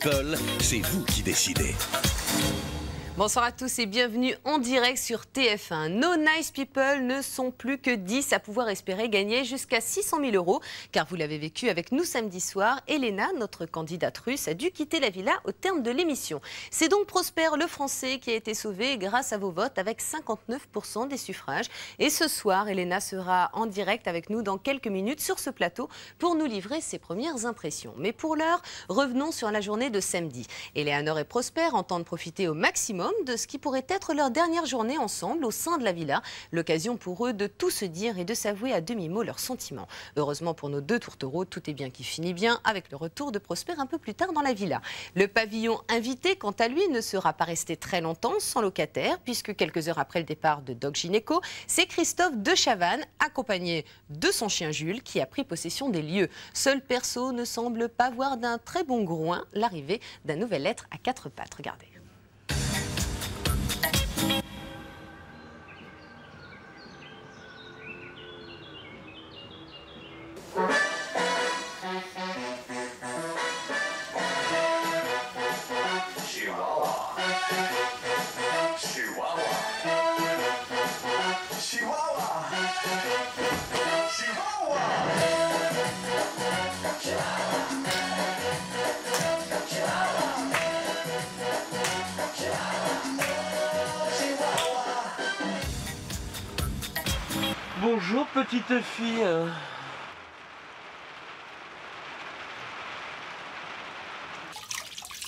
People, c'est vous qui décidez. Bonsoir à tous et bienvenue en direct sur TF1. Nos Nice People ne sont plus que 10 à pouvoir espérer gagner jusqu'à 600 000 €. Car vous l'avez vécu avec nous samedi soir, Elena, notre candidate russe, a dû quitter la villa au terme de l'émission. C'est donc Prosper, le Français, qui a été sauvé grâce à vos votes avec 59% des suffrages. Et ce soir, Elena sera en direct avec nous dans quelques minutes sur ce plateau pour nous livrer ses premières impressions. Mais pour l'heure, revenons sur la journée de samedi. Eleanor et Prosper entendent profiter au maximum de ce qui pourrait être leur dernière journée ensemble au sein de la villa. L'occasion pour eux de tout se dire et de s'avouer à demi-mot leurs sentiments. Heureusement pour nos deux tourtereaux, tout est bien qui finit bien avec le retour de Prosper un peu plus tard dans la villa. Le pavillon invité, quant à lui, ne sera pas resté très longtemps sans locataire puisque quelques heures après le départ de Doc Gynéco, c'est Christophe de Chavannes, accompagné de son chien Jules, qui a pris possession des lieux. Seul perso ne semble pas voir d'un très bon groin l'arrivée d'un nouvel être à quatre pattes. Regardez. Bonjour petite fille.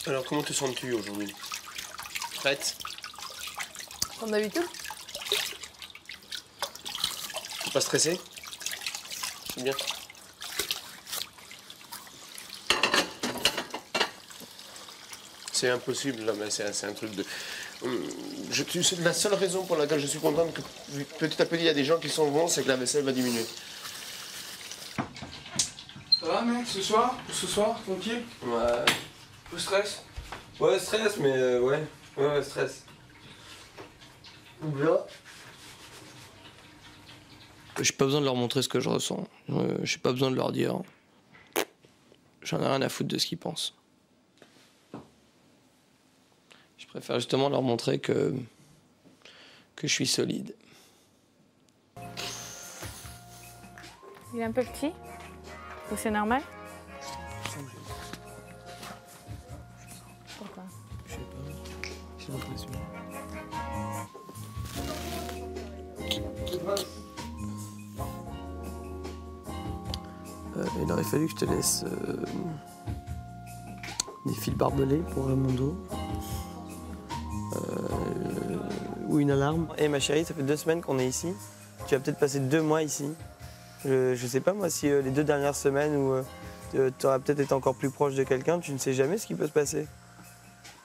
Alors comment te sens-tu aujourd'hui? Prête? Comme d'habitude. T'es pas stressé? C'est bien. C'est impossible là, mais c'est un truc de... C'est la seule raison pour laquelle je suis contente que petit à petit il y a des gens qui s'en vont, c'est que la vaisselle va diminuer. Ça va mec, ce soir, tranquille? Ouais. Peu stress? Ouais, stress, mais ouais, stress. Là. J'ai pas besoin de leur montrer ce que je ressens. J'ai pas besoin de leur dire. J'en ai rien à foutre de ce qu'ils pensent. Je préfère justement leur montrer que je suis solide. Il est un peu petit? Ou c'est normal? Pourquoi? Je sais pas. J'ai l'impression. Il aurait fallu que je te laisse des fils barbelés pour mon dos. Ou une alarme. Et ma chérie, ça fait 2 semaines qu'on est ici. Tu vas peut-être passer 2 mois ici. Je sais pas moi si les 2 dernières semaines où tu auras peut-être été encore plus proche de quelqu'un, tu ne sais jamais ce qui peut se passer.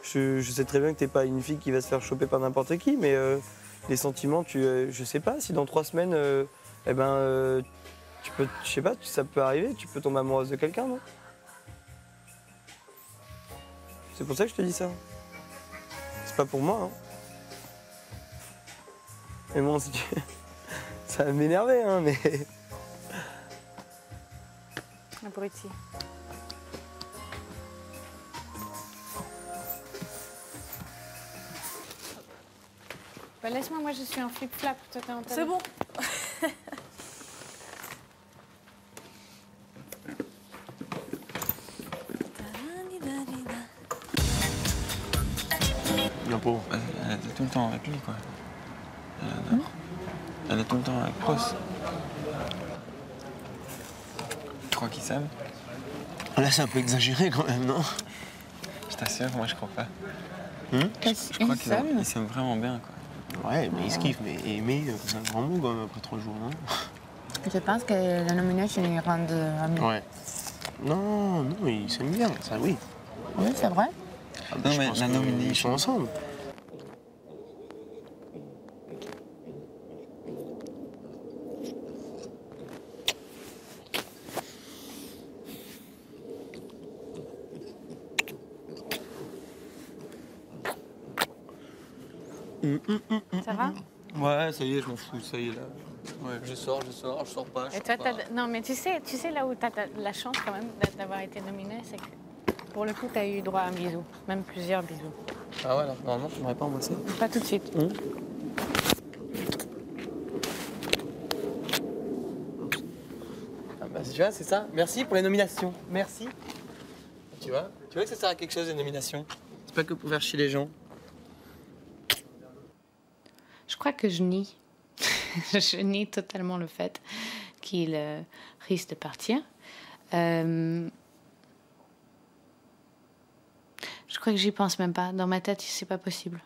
Je sais très bien que t'es pas une fille qui va se faire choper par n'importe qui, mais les sentiments, je sais pas si dans 3 semaines, tu peux, je sais pas, ça peut arriver, tu peux tomber amoureuse de quelqu'un, non? C'est pour ça que je te dis ça. C'est pas pour moi, hein. Mais bon, si tu... ça va m'énerver, hein, mais... Abruti. Bah, laisse-moi, moi je suis en flip-flap, toi t'es en talon. C'est bon. La pauvre. Elle était tout le temps avec lui, quoi. Elle est tout le temps avec Pros. Tu crois qu'ils s'aiment? Là, c'est un peu exagéré quand même, non? Je t'assure, moi je crois pas. Je crois qu'ils s'aiment vraiment bien, quoi. Ouais, mais ils se kiffent, mais aimer, c'est un grand mot quand même après 3 jours, non? Je pense que la nomination est grande amie. Ouais. Non, ils s'aiment bien, ça oui. Oui, c'est vrai. Non, mais la Ils nomination... sont ensemble. Ça va? Ouais, ça y est, je m'en fous, ça y est là. Ouais, je sors pas. Et toi, non, mais tu sais là où tu as la chance quand même d'avoir été nominé, c'est que pour le coup, tu as eu droit à un bisou, même plusieurs bisous. Ah ouais, alors, normalement, tu m'aurais pas embrassé. Pas tout de suite. Ah bah, tu vois, c'est ça. Merci pour les nominations. Merci. Tu vois que ça sert à quelque chose, les nominations. C'est pas que pour faire chier les gens. Je crois que je nie. Je nie totalement le fait qu'il risque de partir. Je crois que j'y pense même pas. Dans ma tête, c'est pas possible.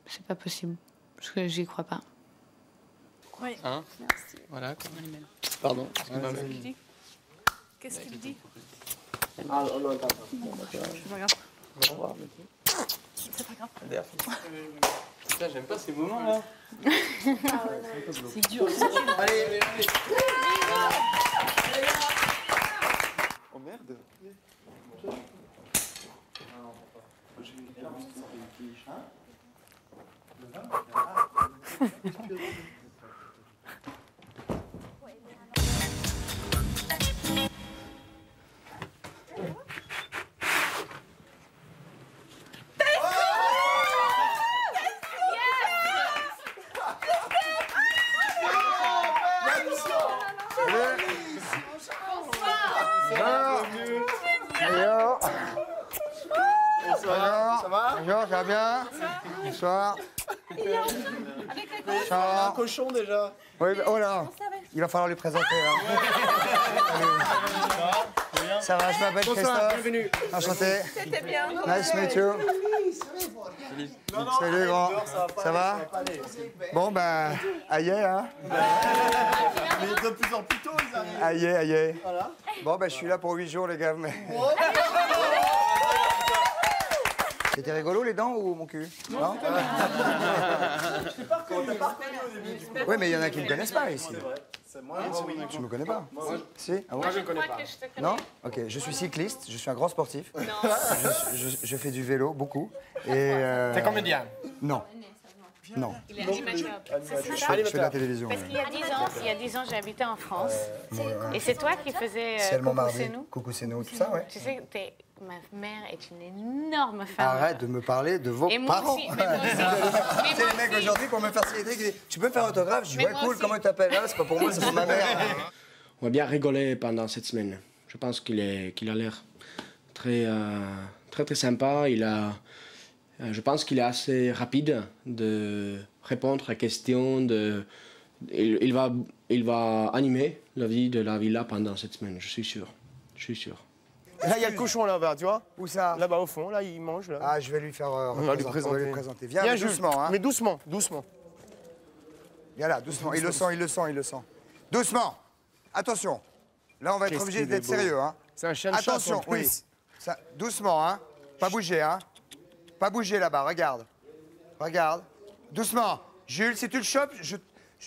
C'est pas possible. Parce que j'y crois pas. Oui. Hein? Merci. Voilà. Pardon. Qu'est-ce qu'il dit? Ah non, attends. C'est pas grave. Au revoir. C'est pas grave. Putain, j'aime pas ces moments-là. C'est dur. Allez. Oh merde. Bonjour, ça va bien? Bonsoir. Un cochon déjà. Oui, oh là, il va falloir lui présenter. Hein. Ça va, je m'appelle Christophe. Bienvenue. Enchanté. Nice to meet you. Salut, grand. Ça va? Bon, ben, aïe, hein? Mais de plus en plus tôt, ils arrivent. Aïe. Bon, ben, je suis là pour 8 jours, les gars. Mais... C'était rigolo, les dents ou mon cul? Non? Oui, mais il y en a qui ne me connaissent pas ici. Tu me connais pas? Si? Ah bon? Moi, je ne connais pas. Non? Ok, je suis cycliste, je suis un grand sportif. Je fais du vélo, beaucoup. Et T'es comédien. Non. Non. Il est animateur. Je fais de la télévision. Parce qu'il y a 10 ans, j'ai habité en France. Et c'est toi qui faisais C'est le Coucou, mardi. c'est nous. Coucou, c'est nous, tout ça, ouais. Tu sais, ma mère est une énorme fan. Arrête de me parler de vos Et moi parents. aussi, mais moi aussi. C'est les mecs aujourd'hui pour me faire signer qui disent tu peux me faire autographe? Je dis Mais ouais, moi cool, aussi. comment tu t'appelles? Ah, c'est pas pour moi, c'est pour ma mère. On a bien rigolé pendant cette semaine. Je pense qu'il a l'air très sympa. Je pense qu'il est assez rapide de répondre à questions. Il va animer la vie de la villa pendant cette semaine, je suis sûr. Là, il y a le cochon là-bas, tu vois? Où ça? Là-bas au fond, là, il mange. Là. Ah, je vais lui faire On va lui on va lui présenter. présenter. Viens, Viens, mais Jules. doucement, hein. Mais doucement, doucement. Viens là, doucement. Il le sent. Doucement. Attention. Là, on va être Qu'est-ce obligé qu'il d'être est beau. sérieux, hein. C'est un chien de chasse Attention, en plus. oui. Ça, doucement, hein. Pas bouger, hein. Pas bouger là-bas, regarde. Regarde. Doucement. Jules, si tu le chopes, je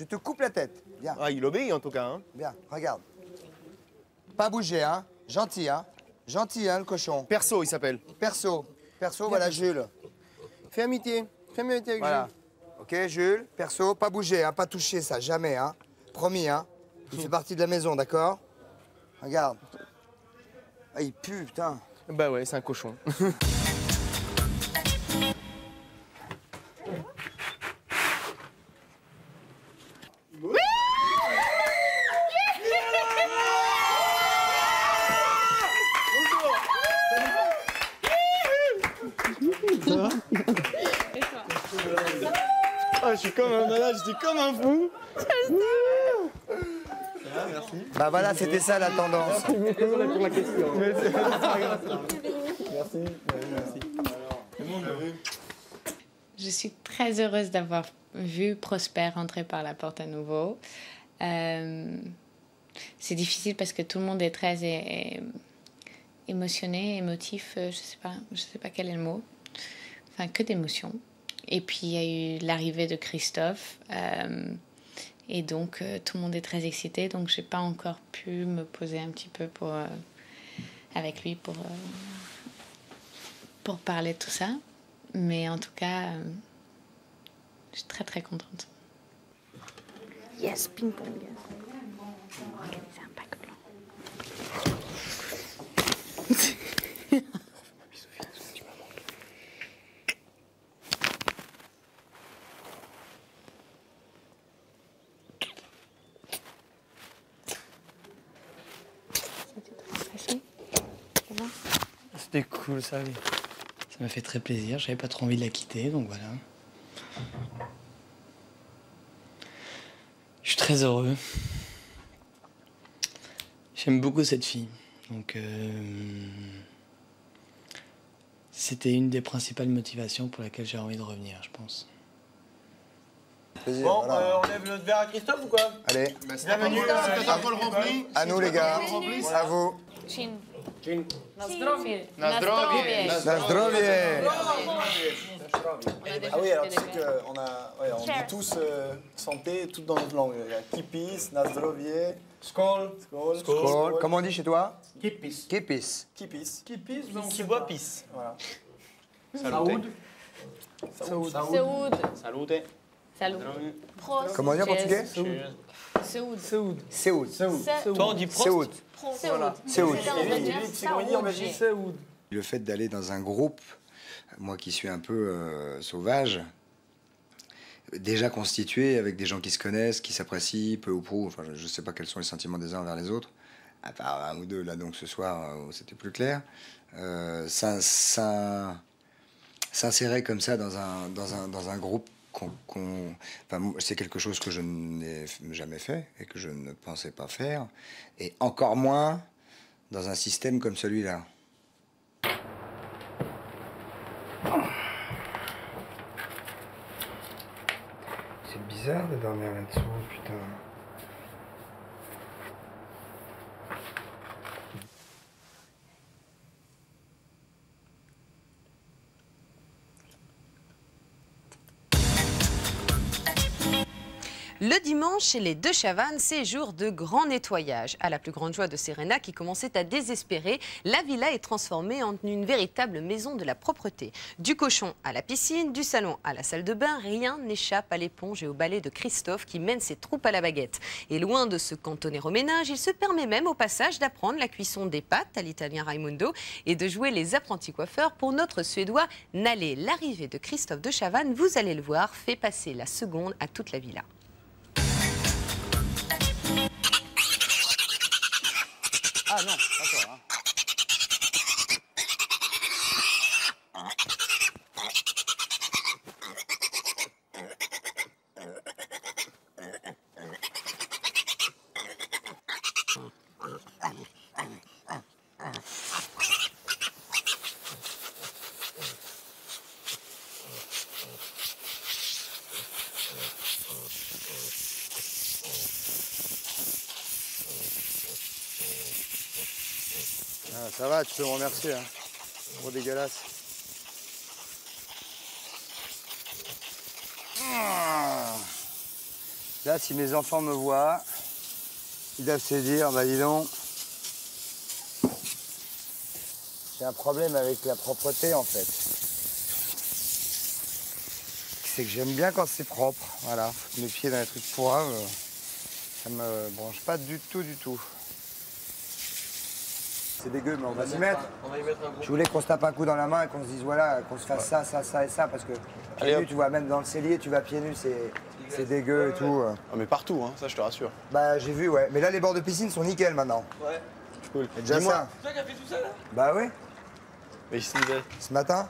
te coupe la tête. Viens, Ah, il obéit en tout cas. Hein. viens, regarde. Pas bouger, hein. Gentil, hein. Gentil, hein, le cochon. Perso, il s'appelle. Perso, voilà, Jules. Fais amitié. Fais amitié avec Voilà. Jules. Ok, Jules, perso, pas bouger, hein, pas toucher ça, jamais, hein. Promis, hein. Il fait partie de la maison, d'accord? Regarde. Ah, il pue, putain. Bah ouais, c'est un cochon. Ah, je suis comme un malade, je suis comme un fou. Bah voilà, c'était ça la tendance. Désolé pour la question. Je suis très heureuse d'avoir vu Prosper entrer par la porte à nouveau. C'est difficile parce que tout le monde est très émotionné, émotif, je sais pas quel est le mot. Enfin, que d'émotions. Et puis, il y a eu l'arrivée de Christophe. Et donc, tout le monde est très excité. Donc, je n'ai pas encore pu me poser un petit peu avec lui pour parler de tout ça. Mais en tout cas, je suis très, très contente. Yes, ping-pong. Organiser un pack blanc. C'était cool, ça, oui. Ça m'a fait très plaisir, j'avais pas trop envie de la quitter, donc voilà. Je suis très heureux. J'aime beaucoup cette fille, donc c'était une des principales motivations pour laquelle j'ai envie de revenir, je pense. Plaisir, Bon, voilà. on lève notre verre à Christophe ou quoi? Allez, Bienvenue. à nous les gars, à vous. Na zdrowie. Na zdrowie. Ah oui, alors tu sais qu'on on dit tous santé, tout dans notre langue. Il y a kipis, na zdrowie, skol, skol, Skål. Comment on dit chez toi? Kipis. Kipis. Kipis. Kipis, qui boit pisse. Voilà. Saúde. Saúde. Salute. Salut. Prost. Comment on dit en portugais? Saúde. Séoud. Toi, on dit Prost. Séoud. Saúde. Séoud. C'est comment on dit en Belgique? Le fait d'aller dans un groupe, moi qui suis un peu sauvage, déjà constitué avec des gens qui se connaissent, qui s'apprécient peu ou prou, enfin je ne sais pas quels sont les sentiments des uns envers les autres, à part un ou deux là donc ce soir où c'était plus clair, s'insérer comme ça dans un groupe c'est quelque chose que je n'ai jamais fait et que je ne pensais pas faire, et encore moins dans un système comme celui-là. C'est bizarre de dormir là-dessous, putain. Le dimanche, chez les De Chavannes, c'est jour de grand nettoyage. À la plus grande joie de Serena, qui commençait à désespérer, la villa est transformée en une véritable maison de la propreté. Du cochon à la piscine, du salon à la salle de bain, rien n'échappe à l'éponge et au balai de Christophe qui mène ses troupes à la baguette. Et loin de se cantonner au ménage, il se permet même au passage d'apprendre la cuisson des pâtes à l'italien Raimundo et de jouer les apprentis coiffeurs pour notre Suédois Nalle. L'arrivée de Christophe De Chavannes, vous allez le voir, fait passer la seconde à toute la villa. Ah non, d'accord. Ah, ça va, tu peux me remercier. Hein. Gros dégueulasse. Ah. Là, si mes enfants me voient, ils doivent se dire, bah dis donc, j'ai un problème avec la propreté en fait. C'est que j'aime bien quand c'est propre, voilà. Foutre mes pieds dans les trucs pourraves, ça me branche pas du tout. C'est dégueu, mais on va s'y mettre. On va y mettre un gros. Je voulais qu'on se tape un coup dans la main et qu'on se dise, voilà, qu'on se fasse ça et ça, parce que pieds nus, tu vois, même dans le cellier, tu vas pieds nus, c'est dégueu et tout. Ah, mais partout, hein, ça je te rassure. Bah, j'ai vu, ouais. Mais là, les bords de piscine sont nickel maintenant. Ouais. Cool. C'est déjà ça. C'est toi qui as fait tout ça, là? Bah oui, Mais il se disait. ce matin.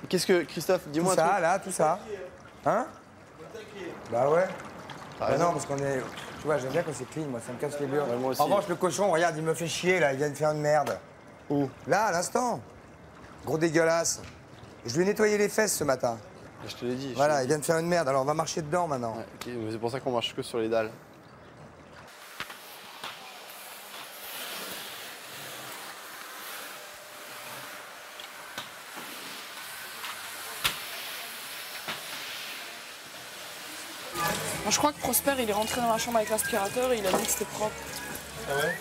Qu'est-ce que, Christophe, dis-moi Tout un ça, truc. là, tout ça. Hein? Bah ouais. T'as Bah raison. non, parce qu'on est... Tu vois, j'aime bien quand c'est clean, moi, ça me casse les burnes. Ouais, moi aussi. En revanche, le cochon, regarde, il me fait chier, là, il vient de faire une merde. Où? Là, à l'instant. Gros dégueulasse. Je lui ai nettoyé les fesses ce matin. Je te l'ai dit. Voilà, il vient de faire une merde, alors on va marcher dedans maintenant. Ouais, ok, mais c'est pour ça qu'on marche que sur les dalles. Bon, je crois que Prosper, il est rentré dans la chambre avec l'aspirateur et il a dit que c'était propre. Ah ouais?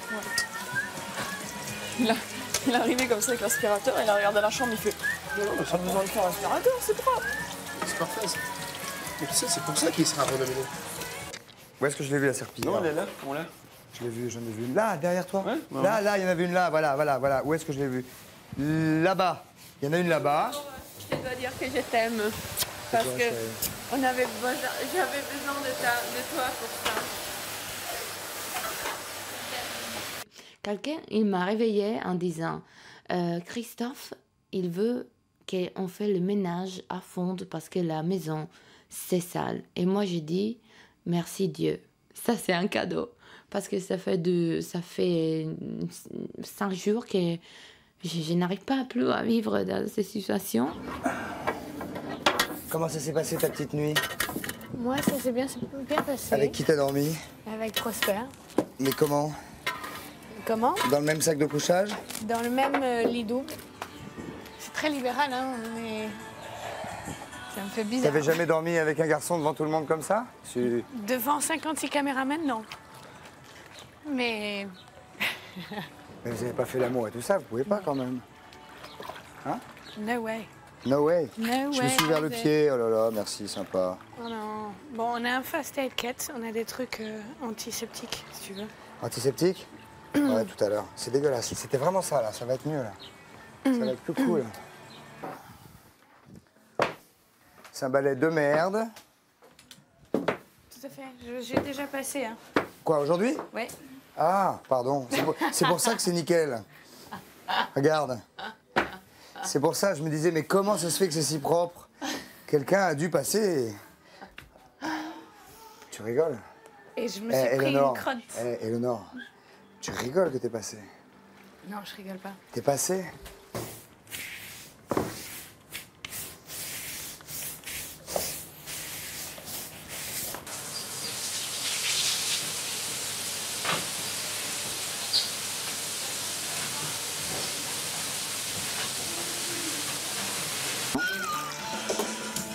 Il est arrivé comme ça avec l'aspirateur, il a regardé la chambre, il fait non, mais pas besoin de faire l'aspirateur, c'est propre. C'est parfait. Mais tu sais, c'est pour ça qu'il sera renommé. Où est-ce que je l'ai vu la serpillière? Non, elle est là, on l'a. Je l'ai vu, j'en ai vu une là, derrière toi. Ouais, ouais, là, là, il y en avait une là, voilà. Où est-ce que je l'ai vu? Là-bas. Il y en a une là-bas. Je dois dire que je t'aime. Parce que j'avais besoin de toi pour ça. Quelqu'un, il m'a réveillée en disant Christophe, il veut qu'on fait le ménage à fond parce que la maison, c'est sale. Et moi, j'ai dit, merci Dieu. Ça, c'est un cadeau. Parce que ça fait 5 jours que je n'arrive pas plus à vivre dans ces situations. Comment ça s'est passé ta petite nuit? Moi, ça s'est bien passé. Avec qui t'as dormi? Avec Prosper. Mais comment? Comment? Dans le même sac de couchage? Dans le même lit double. C'est très libéral, hein, mais ça me fait bizarre. T'avais jamais dormi avec un garçon devant tout le monde comme ça? Devant 56 caméramans, non. Mais... Mais vous n'avez pas fait l'amour et tout ça, vous pouvez pas quand même. Hein? No way. No way. No Je me way, suis ouvert le José. pied, oh là là, merci, sympa. Oh non. Bon, on a un first aid kit, on a des trucs antiseptiques, si tu veux. Antiseptique? Ouais, tout à l'heure. C'est dégueulasse. C'était vraiment ça, là. Ça va être mieux, là. Ça va être plus cool. C'est un balai de merde. Tout à fait, j'ai déjà passé. Hein. Quoi, aujourd'hui? Ouais. Ah, pardon. C'est pour ça que c'est nickel. Regarde. C'est pour ça, je me disais, mais comment ça se fait que c'est si propre? Quelqu'un a dû passer. Tu rigoles? Et je me suis pris une crotte. Eleonore, tu rigoles que t'es passé? Non, je rigole pas. T'es passé?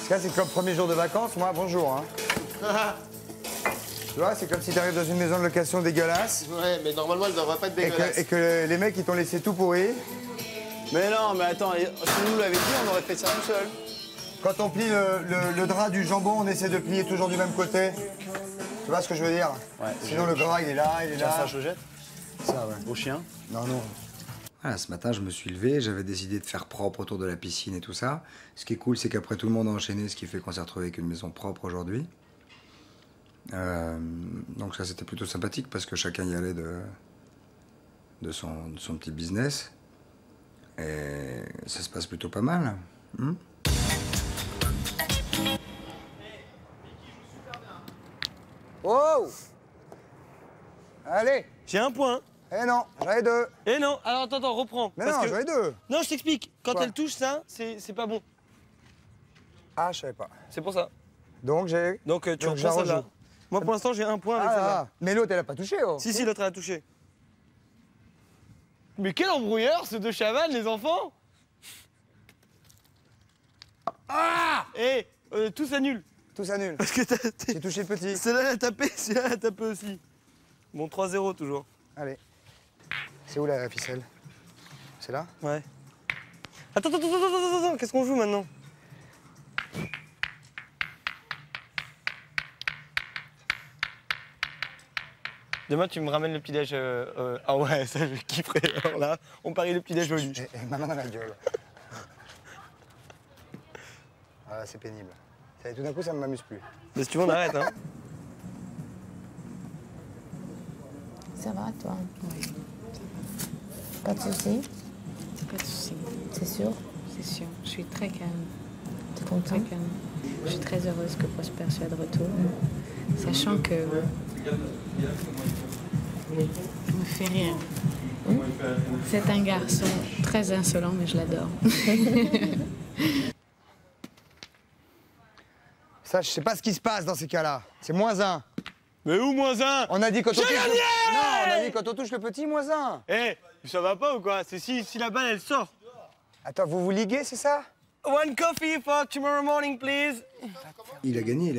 Ça, c'est comme premier jour de vacances, moi, bonjour. Hein. Tu vois, c'est comme si t'arrives dans une maison de location dégueulasse. Ouais, mais normalement, elle devrait pas être dégueulasse. Et que les mecs, ils t'ont laissé tout pourri. Mais non, mais attends, si on nous l'avait dit, on aurait fait ça tout seul. Quand on plie le drap du jambon, on essaie de plier toujours du même côté. Tu vois ce que je veux dire? Ouais. Sinon, le gras, il est là, il est là. Ça, je jette. Ça, ouais. Au chien? Non, non. Voilà, ce matin, je me suis levé, j'avais décidé de faire propre autour de la piscine et tout ça. Ce qui est cool, c'est qu'après, tout le monde a enchaîné, ce qui fait qu'on s'est retrouvé avec une maison propre aujourd'hui. Donc ça, c'était plutôt sympathique parce que chacun y allait de son petit business. Et ça se passe plutôt pas mal. Oh! Allez! J'ai un point. Eh non, j'en ai 2. Eh non, alors attends, reprends. Mais non, j'en ai 2. Non, je t'explique. Quand Quoi? elle touche ça, c'est pas bon. Ah, je savais pas. C'est pour ça. Donc j'ai... Donc tu reprends celle-là. Moi, pour l'instant, j'ai un point avec celle-là. Mais l'autre, elle a pas touché, oh. Si, l'autre, elle a touché. Mais quel embrouilleur, ce deux chaval, les enfants! Ah! Eh, tout s'annule. Tout s'annule. Parce que j'ai touché le petit. Celle-là, elle a tapé, celle-là, elle a tapé aussi. Bon, 3-0 toujours. Allez. C'est où la ficelle? C'est là? Ouais. Attends, qu'est-ce qu'on joue maintenant? Demain, tu me ramènes le petit-déj. Ah ouais, ça, je kifferais. Alors là, on parie le petit-déj au lit. Et ma main dans la gueule. Ah, c'est pénible. Tout d'un coup, ça ne m'amuse plus. Mais si tu veux, on arrête, hein. Ça va, toi? Oui. Pas de soucis? Pas de soucis. C'est sûr? C'est sûr. Je suis très calme. T'es content? Très calme. Je suis très heureuse que Prosper soit de retour. Sachant que... Il me fait rire. C'est un garçon très insolent, mais je l'adore. Ça, je sais pas ce qui se passe dans ces cas-là. C'est -1. Mais où -1? On a dit quand on touche gagné Non, on a dit quand on touche le petit, -1. Eh, ça va pas ou quoi? C'est si la balle, elle sort. Attends, vous vous liguez, c'est ça? One coffee for tomorrow morning, please. Il a gagné. Il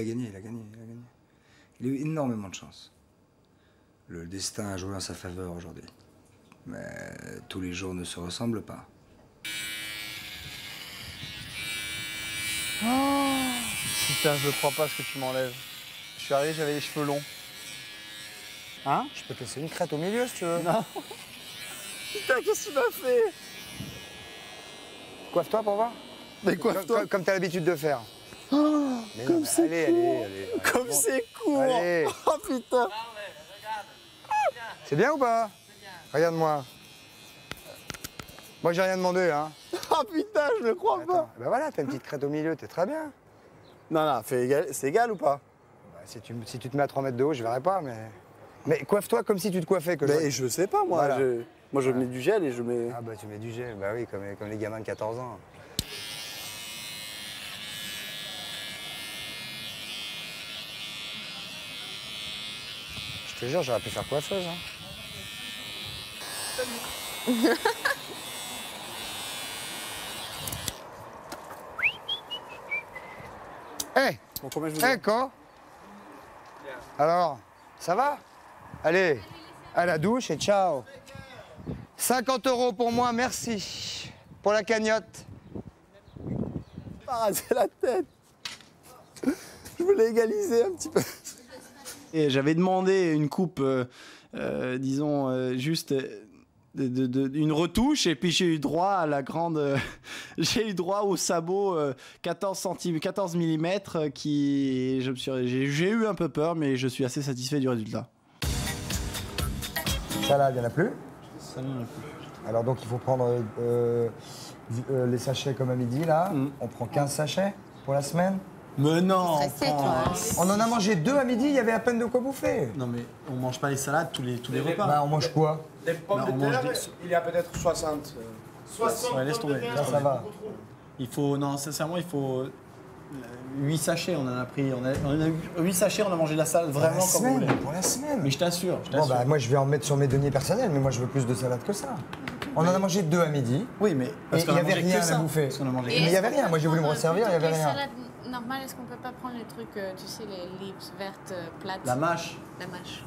a eu énormément de chance. Le destin a joué en sa faveur aujourd'hui. Mais tous les jours ne se ressemblent pas. Oh, putain, je crois pas ce que tu m'enlèves. Je suis arrivé, j'avais les cheveux longs. Hein? Je peux te laisser une crête au milieu si tu veux. Non. Putain, qu'est-ce que tu m'as fait? Coiffe-toi pour voir. Mais coiffe-toi. Comme t'as l'habitude de faire. Oh, comme c'est allez. Comme c'est court. Allez. Oh putain. C'est bien ou pas? Regarde-moi. Moi, j'ai rien demandé, hein. Oh putain, je le crois pas. Ben voilà, t'as une petite crête au milieu, t'es très bien. Non, c'est égal ou pas? Bah, si tu te mets à 3 mètres de haut, je verrai pas, mais... Mais coiffe-toi comme si tu te coiffais. Mais je sais pas, moi. Voilà. Moi, je mets du gel et je mets... Ah bah tu mets du gel, bah oui, comme les gamins de 14 ans. Je te jure, j'aurais pu faire coiffeuse. Hein. Hé, quoi? Alors, ça va? Allez, à la douche et ciao. 50 € pour moi, merci. Pour la cagnotte. Pas raser la tête. Je voulais égaliser un petit peu. Et j'avais demandé une coupe, disons, juste une retouche, et puis j'ai eu droit à la grande... j'ai eu droit au sabot 14 mm qui... J'ai eu un peu peur, mais je suis assez satisfait du résultat. Salade, il n'y en a plus? Ça, il n'y en a plus. Alors donc il faut prendre les sachets comme à midi, là. On prend 15 sachets pour la semaine. Mais non, on en a mangé 2 à midi, il y avait à peine de quoi bouffer. Non mais on mange pas les salades tous les repas. Bah on mange quoi? Des pommes de terre, il y a peut-être 60. 60 ouais, laisse tomber. Ça va. Il faut, non, sincèrement, il faut 8 sachets, on en a pris. On a eu 8 sachets, on a mangé la salade vraiment comme vous voulez. Pour la semaine. Mais je t'assure. Bon bah moi je vais en mettre sur mes deniers personnels, mais moi je veux plus de salade que ça. On en a mangé 2 à midi. Oui, mais il n'y avait rien à bouffer. Mais il n'y avait rien. Moi j'ai voulu me resservir, il n'y avait rien. Normal, est-ce qu'on peut pas prendre les trucs, tu sais, les leaves vertes plates? La mâche. La mâche.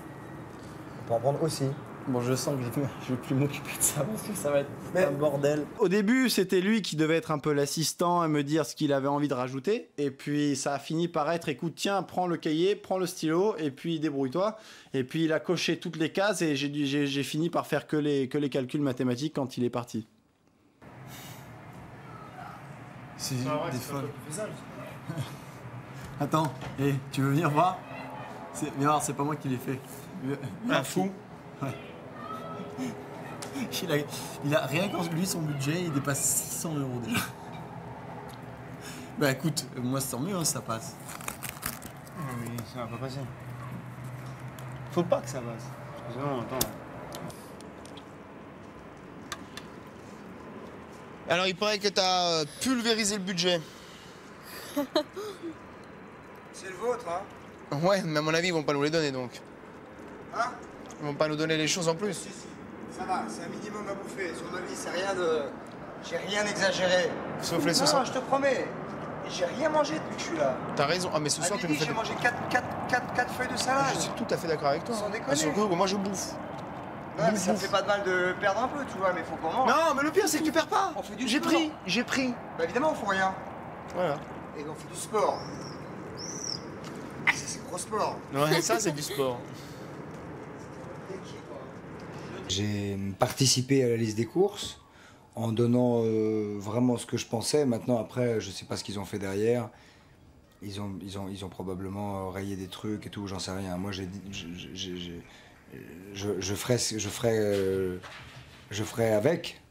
On peut en prendre aussi. Bon, je sens que je vais plus m'occuper de ça parce que ça va être un bordel. Au début, c'était lui qui devait être un peu l'assistant et me dire ce qu'il avait envie de rajouter. Et puis, ça a fini par être, écoute, tiens, prends le cahier, prends le stylo et puis débrouille-toi. Et puis, il a coché toutes les cases et j'ai fini par faire que les calculs mathématiques quand il est parti. C'est des folles. Attends, tu veux venir voir? Mais alors, c'est pas moi qui l'ai fait. Un fou. Ouais. Il a rien qu'en lui, son budget, il dépasse 600 € déjà. Bah écoute, moi c'est tant mieux, hein, ça passe. Oui, ça va pas passer. Faut pas que ça passe. Parce que non, attends. Alors il paraît que t'as pulvérisé le budget. C'est le vôtre, hein? Ouais, mais à mon avis, ils vont pas nous les donner donc. Hein? Ils vont pas nous donner les choses en plus. Si, ça va, c'est un minimum à bouffer. Sur ma vie, c'est rien de... J'ai rien exagéré. Sauf les 60. Non, je te promets. J'ai rien mangé depuis que je suis là. T'as raison. Ah, mais ce soir, tu nous fais... J'ai mangé 4 feuilles de salade. Je suis tout à fait d'accord avec toi. Sans déconner. Sur le coup, moi, je bouffe. Ouais, mais ça me fait pas de mal de perdre un peu, tu vois, mais faut qu'on mange. Non, mais le pire, c'est que tu perds pas. On fait du J'ai sport. pris. Bah évidemment, on fout rien. Voilà. Et on fait du sport. Ah, ça, c'est gros sport. Ouais, ça, c'est du sport. J'ai participé à la liste des courses en donnant vraiment ce que je pensais. Maintenant, après, je sais pas ce qu'ils ont fait derrière. Ils ont probablement rayé des trucs et tout, j'en sais rien. Moi, je ferai avec.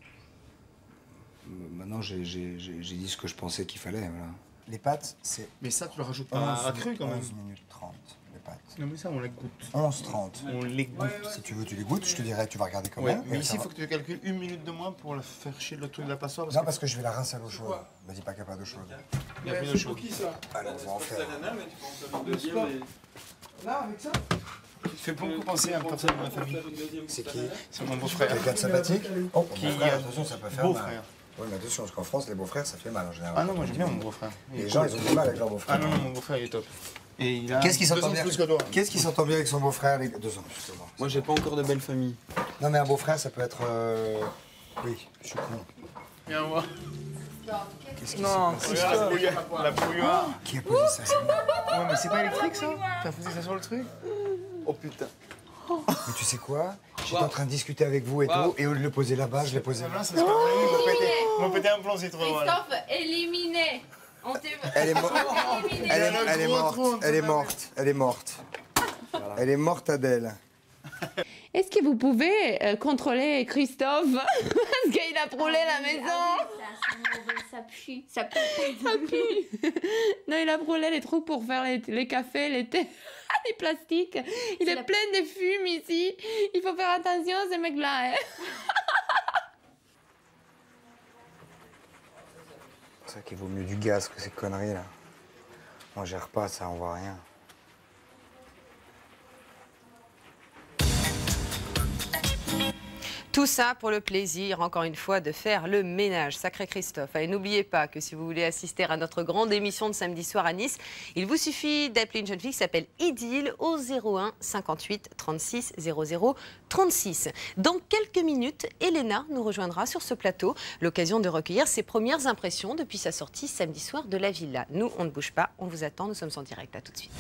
Maintenant, j'ai dit ce que je pensais qu'il fallait. Voilà. Les pâtes, c'est... Mais ça, tu le rajoutes pas à cru quand même. 11 minutes 30, les pâtes. Non, mais ça, on les goûte. 11h30. On les goûte. Si tu veux, tu les goûtes. Je te dirai, tu vas regarder quand Ouais, même. mais ici, il faut que tu calcules 1 minute de moins pour la faire chier le truc de la passoire. Non, parce que je vais la rincer à l'eau chaude. Me dis pas qu'il n'y a pas d'eau chaude. Il y a plus de chaud. Alors, on va en faire. Là, avec ça, tu fais beaucoup penser à un personne de ma famille. C'est qui? C'est mon beau-frère. Quelqu'un de sympathique? Oh, Qui mon frère, attention, ça peut faire mal. beau-frère. Oui, mais attention, parce qu'en France, les beaux-frères, ça fait mal en général. Ah non, moi j'aime bien mon beau-frère. Les gens, ils ont du mal avec leur beau-frère. Ah non, mon beau-frère, il est top. Et il a Qu'est-ce qui 2 s'entend ans bien plus que toi. Qu'est-ce qui s'entend bien avec son beau-frère? 2 ans plus que moi. Moi, j'ai pas encore de belle famille. Non, mais un beau-frère, ça peut être... Oui, je suis con. Viens voir. Qu'est-ce qui Non, s'est c'est passé? la bouilloire. Qui a posé ça? Ouais, mais c'est pas électrique ça? T'as posé ça sur le truc? Oh putain. Mais tu sais quoi? J'étais en train de discuter avec vous et tout, et au lieu de le poser là-bas, je l'ai posé là. Ça se passe pas. Ils m'ont pété un plomb, c'est trop mal. Christophe, éliminé. Elle est morte. Elle est morte. Elle est morte. Elle est morte. Elle est morte, Adèle. Est-ce que vous pouvez contrôler Christophe parce qu'il a brûlé la maison? Ça pue. Ça pue. Ça pue. Non, il a brûlé les trous pour faire les cafés, les thés, les plastiques. Il est plein de fume ici. Il faut faire attention à ce mec-là. Hein. C'est ça qu'il vaut mieux du gaz que ces conneries là. On gère pas ça, on voit rien. Tout ça pour le plaisir, encore une fois, de faire le ménage. Sacré Christophe. Et n'oubliez pas que si vous voulez assister à notre grande émission de samedi soir à Nice, il vous suffit d'appeler une jeune fille qui s'appelle Idil au 01 58 36 00 36. Dans quelques minutes, Elena nous rejoindra sur ce plateau, l'occasion de recueillir ses premières impressions depuis sa sortie samedi soir de la villa. Nous, on ne bouge pas, on vous attend, nous sommes en direct. À tout de suite.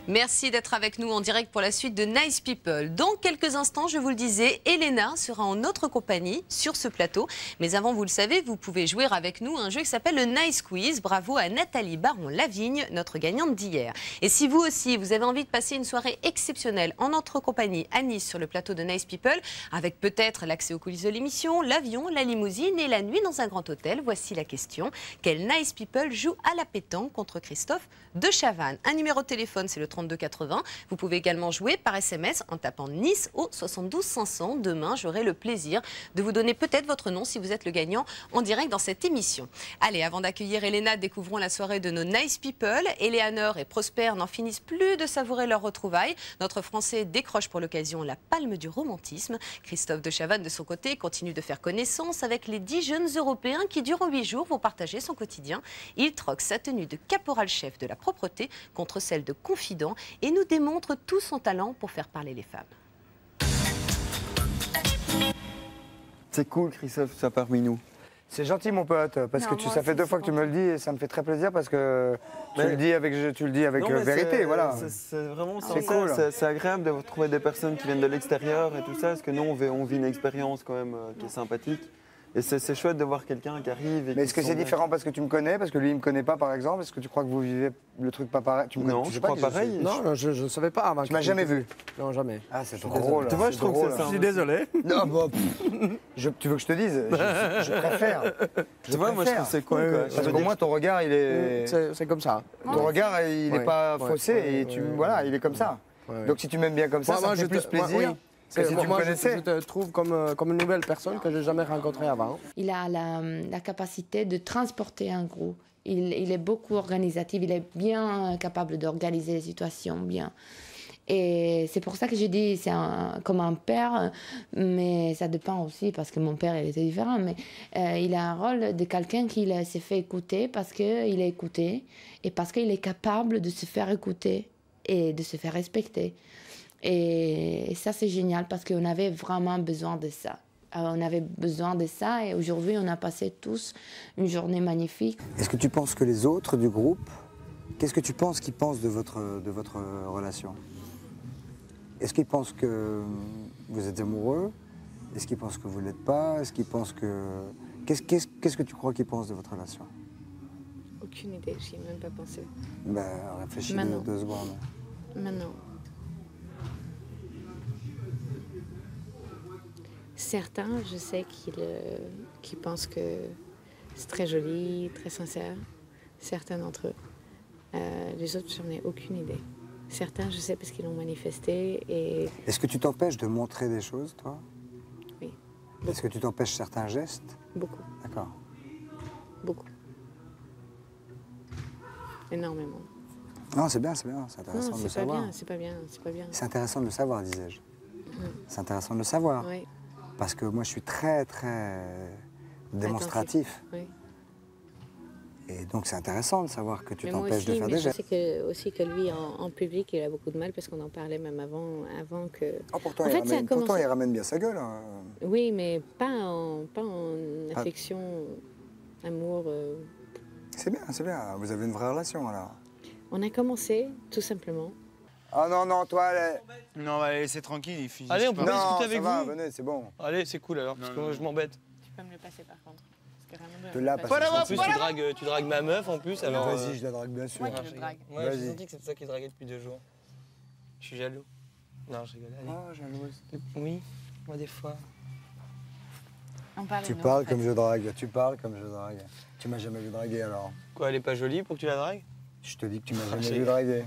Merci d'être avec nous en direct pour la suite de Nice People. Dans quelques instants, je vous le disais, Elena sera en notre compagnie sur ce plateau. Mais avant, vous le savez, vous pouvez jouer avec nous un jeu qui s'appelle le Nice Quiz. Bravo à Nathalie Baron-Lavigne, notre gagnante d'hier. Et si vous aussi, vous avez envie de passer une soirée exceptionnelle en notre compagnie à Nice sur le plateau de Nice People, avec peut-être l'accès aux coulisses de l'émission, l'avion, la limousine et la nuit dans un grand hôtel, voici la question. Quel Nice People joue à la pétanque contre Christophe de Chavannes? Un numéro de téléphone, c'est le 3280. Vous pouvez également jouer par SMS en tapant Nice au 72 500. Demain, j'aurai le plaisir de vous donner peut-être votre nom si vous êtes le gagnant en direct dans cette émission. Allez, avant d'accueillir Elena, découvrons la soirée de nos Nice People. Eleanor et Prosper n'en finissent plus de savourer leur retrouvaille. Notre Français décroche pour l'occasion la palme du romantisme. Christophe de Chavannes, de son côté, continue de faire connaissance avec les 10 jeunes Européens qui, durant 8 jours, vont partager son quotidien. Il troque sa tenue de caporal-chef de la propreté contre celle de confident et nous démontre tout son talent pour faire parler les femmes. C'est cool, Christophe, ça parmi nous. C'est gentil, mon pote, parce que ça fait 2 fois que tu me le dis et ça me fait très plaisir parce que tu le dis avec vérité, voilà. C'est vraiment c'est cool. C'est agréable de trouver des personnes qui viennent de l'extérieur et tout ça, parce que nous, on vit une expérience quand même qui est sympathique. Et c'est chouette de voir quelqu'un qui arrive. Mais est-ce que c'est différent parce que tu me connais, parce que lui il me connaît pas par exemple? Est-ce que tu crois que vous vivez le truc pas pareil? Non, je crois pareil. Non, je ne savais pas avant. Tu m'as jamais vu? Non, jamais. Ah, c'est drôle. Tu vois, je trouve que c'est ça. Je suis désolé. Non, bon, tu veux que je te dise? Je préfère. Tu vois, moi je trouve c'est cool. Parce qu'au moins ton regard, il est. C'est comme ça. Ton regard, il n'est pas faussé et voilà, il est comme ça. Donc si tu m'aimes bien comme ça, ça me fait plus plaisir. Que si tu me connaissais. Je te trouve comme une nouvelle personne que je n'ai jamais rencontrée avant. Il a la capacité de transporter un groupe. Il est beaucoup organisatif, il est bien capable d'organiser les situations bien. Et c'est pour ça que je dis c'est comme un père, mais ça dépend aussi parce que mon père il était différent. Mais il a un rôle de quelqu'un qui s'est fait écouter parce qu'il est écouté et parce qu'il est capable de se faire écouter et de se faire respecter. Et ça, c'est génial parce qu'on avait vraiment besoin de ça. On avait besoin de ça et aujourd'hui, on a passé tous une journée magnifique. Est-ce que tu penses que les autres du groupe, qu'est-ce que tu penses qu'ils pensent de votre relation? Est-ce qu'ils pensent que vous êtes amoureux? Est-ce qu'ils pensent que vous ne l'êtes pas? Est-ce qu'ils pensent que... Qu'est-ce que tu crois qu'ils pensent de votre relation? Aucune idée, j'y ai même pas pensé. Ben, réfléchis 2 secondes. Maintenant. Certains, je sais qu'ils pensent que c'est très joli, très sincère. Certains d'entre eux. Les autres, j'en ai aucune idée. Certains, je sais parce qu'ils l'ont manifesté et... Est-ce que tu t'empêches de montrer des choses, toi? Oui. Est-ce que tu t'empêches certains gestes? Beaucoup. D'accord. Beaucoup. Énormément. Non, c'est bien, c'est intéressant de le savoir. Non, c'est pas bien. C'est intéressant de le savoir, disais-je. C'est intéressant de le savoir. Oui. Parce que moi, je suis très, très démonstratif. Oui. Et donc, c'est intéressant de savoir que tu t'empêches de faire des gestes. Je sais aussi que lui, en public, il a beaucoup de mal parce qu'on en parlait même avant que... Oh, pourtant, il ramène bien sa gueule. Hein. Oui, mais pas en affection, amour... C'est bien. Vous avez une vraie relation, alors. On a commencé, tout simplement. Ah non, toi, allez. Non, on va laisser tranquille, il finit. Allez, on peut pas discuter avec vous. Venez, c'est bon. Allez, c'est cool alors, parce que moi je m'embête. Tu peux me le passer par contre. De là, parce que En plus, tu dragues ma meuf en plus, alors. Vas-y, je la drague bien sûr. Moi, j'ai senti que c'est toi qui draguais depuis 2 jours. Je suis jaloux. Non, je rigole. Oh, jalouse. Oui, moi des fois. Tu parles comme je drague, tu parles comme je drague. Tu m'as jamais vu draguer alors? Quoi, elle est pas jolie pour que tu la dragues? Je te dis que tu m'as jamais vu draguer.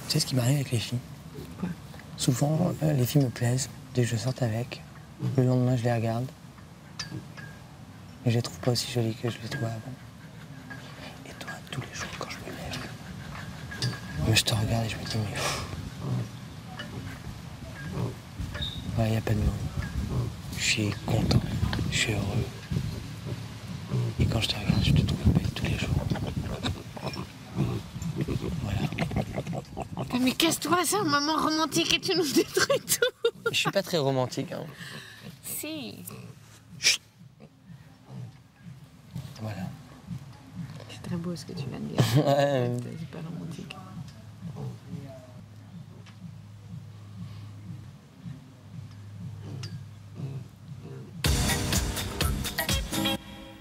Tu sais ce qui m'arrive avec les filles? Quoi? Souvent, les filles me plaisent, dès que je sorte avec. Le lendemain, je les regarde. Mais je les trouve pas aussi jolies que je les trouvais avant. Et toi, tous les jours, quand je me lève, je te regarde et je me dis, mais... Ouais, y a pas de mots. Je suis content, je suis heureux. Et quand je te regarde, je te trouve belle tous les jours. Voilà. Mais casse-toi, c'est un moment romantique et tu nous détruis tout. Je suis pas très romantique, hein. Si. Chut. Voilà. C'est très beau ce que tu viens de dire. Ouais. C'est super romantique.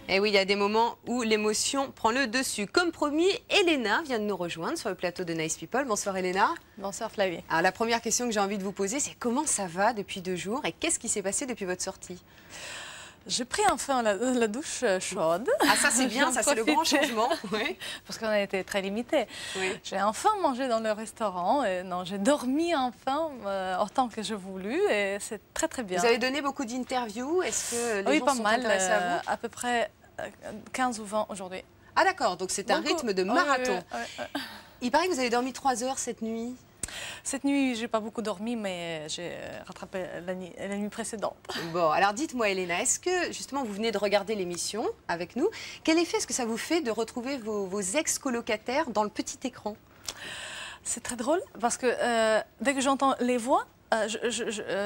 Et oui, il y a des moments où l'émotion prend le dessus. Comme promis, Elena vient de nous rejoindre sur le plateau de Nice People. Bonsoir Elena. Bonsoir Flavie. Alors la première question que j'ai envie de vous poser, c'est comment ça va depuis 2 jours et qu'est-ce qui s'est passé depuis votre sortie? J'ai pris enfin la douche chaude. Ah ça c'est bien, ça c'est le grand changement. Oui. Parce qu'on a été très limité. Oui. J'ai enfin mangé dans le restaurant. Et non, j'ai dormi enfin autant que je voulu et c'est très très bien. Vous avez donné beaucoup d'interviews. Est-ce que les gens pas sont mal, intéressés à vous? à peu près 15 ou 20 aujourd'hui. Ah d'accord, donc c'est un rythme de marathon. Il paraît que vous avez dormi 3 heures cette nuit. Cette nuit, j'ai pas beaucoup dormi, mais j'ai rattrapé la nuit précédente. Bon, alors dites-moi, Elena, est-ce que justement vous venez de regarder l'émission avec nous? Quel effet est-ce que ça vous fait de retrouver vos ex-colocataires dans le petit écran? C'est très drôle parce que dès que j'entends les voix,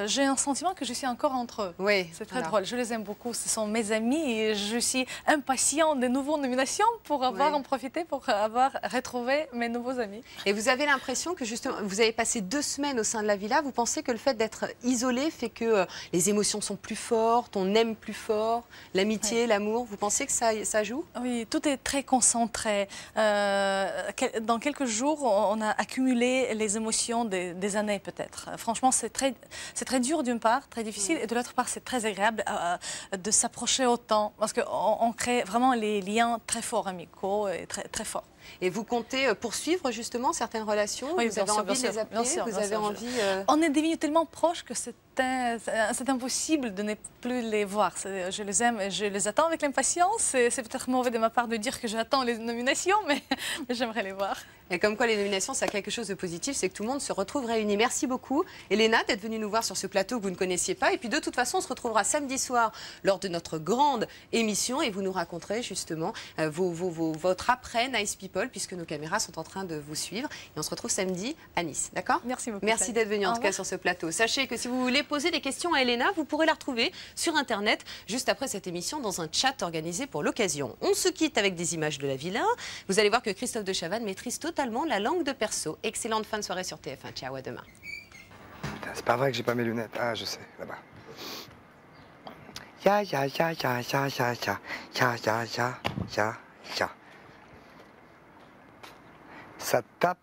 j'ai un sentiment que je suis encore entre eux. Oui, c'est très drôle. Je les aime beaucoup. Ce sont mes amis et je suis impatient des nouvelles nominations pour avoir en profité, pour avoir retrouvé mes nouveaux amis. Et vous avez l'impression que justement, vous avez passé 2 semaines au sein de la villa. Vous pensez que le fait d'être isolé fait que les émotions sont plus fortes, on aime plus fort, l'amitié, l'amour. Vous pensez que ça joue? Oui, tout est très concentré. Dans quelques jours, on a accumulé les émotions des années peut-être. Franchement, c'est très dur d'une part, très difficile, et de l'autre part, c'est très agréable de s'approcher autant, parce qu'on crée vraiment les liens très forts, amicaux, et très, très forts. Et vous comptez poursuivre justement certaines relations? Oui, vous avez envie de les appeler? Vous avez envie On est devenus tellement proches que c'est impossible de ne plus les voir. Je les aime et je les attends avec l'impatience. C'est peut-être mauvais de ma part de dire que j'attends les nominations, mais j'aimerais les voir. Et comme quoi les nominations, c'est quelque chose de positif, c'est que tout le monde se retrouve réuni. Merci beaucoup, Elena, d'être venue nous voir sur ce plateau que vous ne connaissiez pas. Et puis de toute façon, on se retrouvera samedi soir lors de notre grande émission et vous nous raconterez justement votre après Nice People, puisque nos caméras sont en train de vous suivre. Et on se retrouve samedi à Nice, d'accord? Merci beaucoup. Merci d'être venue en tout cas sur ce plateau. Sachez que si vous voulez poser des questions à Elena, vous pourrez la retrouver sur Internet juste après cette émission dans un chat organisé pour l'occasion. On se quitte avec des images de la villa. Vous allez voir que Christophe de Chavannes maîtrise totalement la langue de perso. Excellente fin de soirée sur TF1. Ciao, à demain. C'est pas vrai que j'ai pas mes lunettes. Ah, je sais, là-bas. Ya ya ya ya ya ya ya ya ya ya ya ya. Ça tape